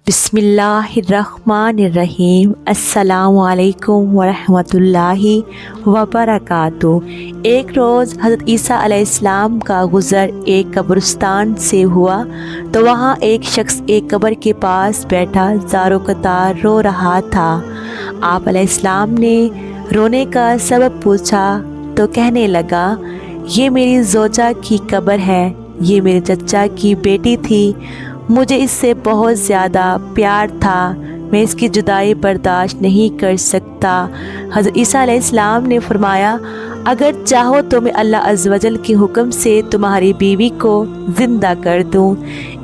बिस्मिल्लाहिर्रहमानिर्रहीम। अस्सलामु अलैकुम वरहमतुल्लाहि वबरकातुहू। एक रोज़ हज़रत ईसा अलैहिस्सलाम का गुज़र एक कब्रिस्तान से हुआ तो वहाँ एक शख्स एक कब्र के पास बैठा ज़ारो कतार रो रहा था। आप अलैहिस्सलाम ने रोने का सबब पूछा तो कहने लगा, ये मेरी ज़ौजा की कब्र है, ये मेरे चचा की बेटी थी, मुझे इससे बहुत ज़्यादा प्यार था, मैं इसकी जुदाई बर्दाश्त नहीं कर सकता। हज़रत ईसा अलैहिस्सलाम ने फरमाया, अगर चाहो तो मैं अल्लाह अज़्ज़ वजल के हुक्म से तुम्हारी बीवी को ज़िंदा कर दूँ।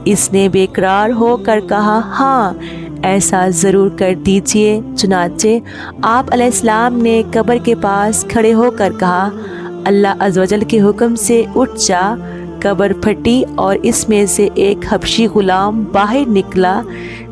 इसने बेकरार होकर कहा, हाँ ऐसा ज़रूर कर दीजिए। चुनाचे आप अलैहिस्सलाम ने कब्र के पास खड़े होकर कहा, अल्लाह अज़्ज़ वजल के हुक्म से उठ जा। कब्र फटी और इसमें से एक हबशी गुलाम बाहर निकला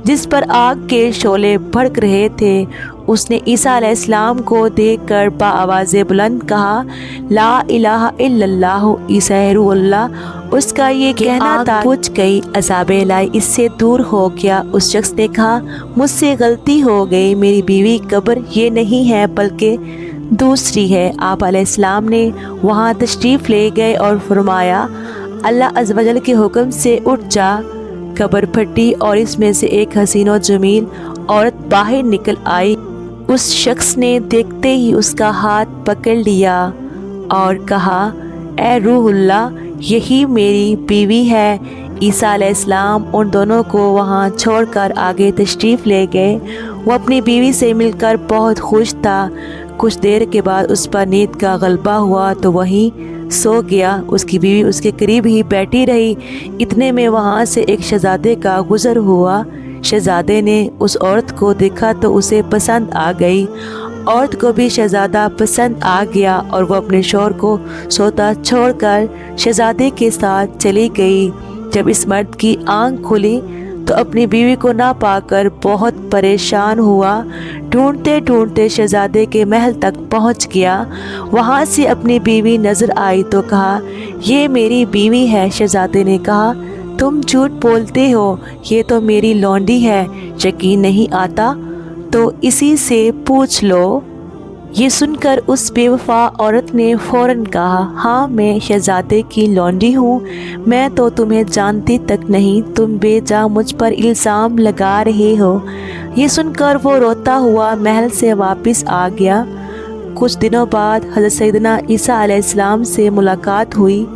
जिस पर आग के शोले भड़क रहे थे। उसने ईसा अलैहिस्सलाम को देखकर बाआवाज़े बुलंद कहा, ला इलाहा इल्लल्लाहु ईसा रूहुल्लाह। उसका ये कहना था बुझ गई, अज़ाबे इलाही इससे दूर हो गया। उस शख्स ने कहा, मुझसे गलती हो गई, मेरी बीवी कब्र ये नहीं है बल्कि दूसरी है। आप अलैहिस्सलाम ने वहाँ तशरीफ़ ले गए और फरमाया, अल्लाह अज़्ज़ वजल के हुक्म से उठ जा। कब्र फटी और इसमें से एक हसीन और जमील औरत बाहर निकल आई। उस शख्स ने देखते ही उसका हाथ पकड़ लिया और कहा, ए रूहुल्लाह, यही मेरी बीवी है। ईसा अलैहिस्सलाम उन दोनों को वहाँ छोड़कर आगे तशरीफ़ ले गए। वो अपनी बीवी से मिलकर बहुत खुश था। कुछ देर के बाद उस पर नींद का गलबा हुआ तो वहीं सो गया। उसकी बीवी उसके करीब ही बैठी रही। इतने में वहाँ से एक शहज़ादे का गुज़र हुआ। शहज़ादे ने उस औरत को देखा तो उसे पसंद आ गई। औरत को भी शहज़ादा पसंद आ गया और वो अपने शौहर को सोता छोड़कर शहज़ादे के साथ चली गई। जब इस मर्द की आँख खुली तो अपनी बीवी को ना पाकर बहुत परेशान हुआ। ढूंढते ढूंढते शहज़ादे के महल तक पहुंच गया। वहां से अपनी बीवी नज़र आई तो कहा, ये मेरी बीवी है। शहज़ादे ने कहा, तुम झूठ बोलते हो, ये तो मेरी लौंडी है। यकीन नहीं आता तो इसी से पूछ लो। ये सुनकर उस बेवफा औरत ने फ़ौरन कहा, हाँ मैं शहज़ादे की लौंडी हूँ, मैं तो तुम्हें जानती तक नहीं, तुम बेजा मुझ पर इल्ज़ाम लगा रहे हो। ये सुनकर वो रोता हुआ महल से वापस आ गया। कुछ दिनों बाद हज़रत सैयदना ईसा अलैहिस्सलाम से मुलाकात हुई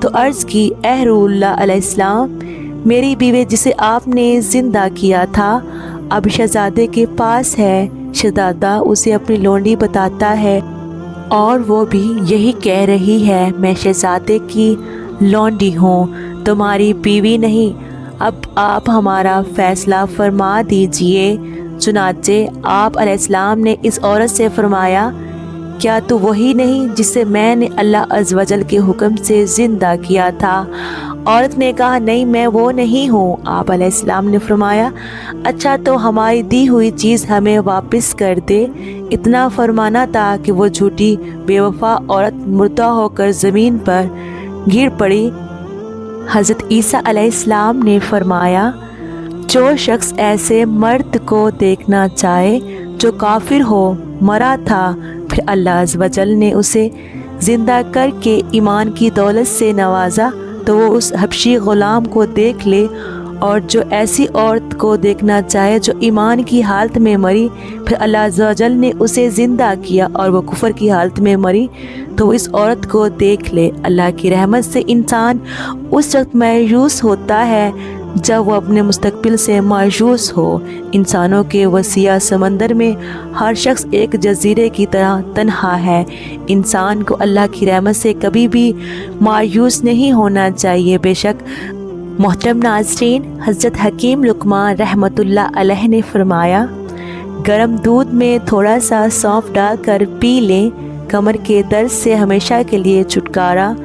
तो अर्ज़ की, ए रूहुल्लाह अलैहिस्सलाम, मेरी बीवी जिसे आपने ज़िंदा किया था अब शहज़ादे के पास है। शहज़ादा उसे अपनी लौंडी बताता है और वो भी यही कह रही है, मैं शहज़ादे की लौंडी हूँ, तुम्हारी बीवी नहीं। अब आप हमारा फ़ैसला फरमा दीजिए। चुनाचे आप अलैहिस्सलाम ने इस औरत से फरमाया, क्या तू वही नहीं जिसे मैंने अल्लाह अज़्ज़ वजल के हुक्म से ज़िंदा किया था? औरत ने कहा, नहीं मैं वो नहीं हूँ। आप अलैहिस्सलाम ने फरमाया, अच्छा तो हमारी दी हुई चीज़ हमें वापस कर दे। इतना फरमाना था कि वो झूठी बेवफा औरत मुर्दा होकर ज़मीन पर गिर पड़ी। हज़रत ईसा अलैहिस्सलाम ने फरमाया, जो शख्स ऐसे मर्द को देखना चाहे जो काफिर हो, मरा था, फिर अल्लाह अज़्ज़ वजल ने उसे ज़िंदा करके ईमान की दौलत से नवाजा तो वो उस हबशी ग़ुलाम को देख ले। और जो ऐसी औरत को देखना चाहे जो ईमान की हालत में मरी, फिर अल्लाह अज़्ज़ वजल ने उसे ज़िंदा किया और वो कुफ़र की हालत में मरी तो वो इस औरत को देख ले। अल्लाह की रहमत से इंसान उस वक्त मायूस होता है जब वो अपने मुस्तक़बिल से मायूस हो। इंसानों के वसीआ समंदर में हर शख्स एक जजीरे की तरह तन्हा है। इंसान को अल्लाह की रहमत से कभी भी मायूस नहीं होना चाहिए। बेशक मोहतरम नाज़रीन, हज़रत हकीम लुक़मान रहमतुल्लाह अलैह ने फरमाया, गर्म दूध में थोड़ा सा सौंफ डालकर पी लें, कमर के दर्द से हमेशा के लिए छुटकारा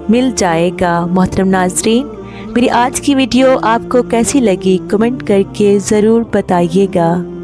मिल जाएगा। मोहतरम नाज़रीन, मेरी आज की वीडियो आपको कैसी लगी कमेंट करके ज़रूर बताइएगा।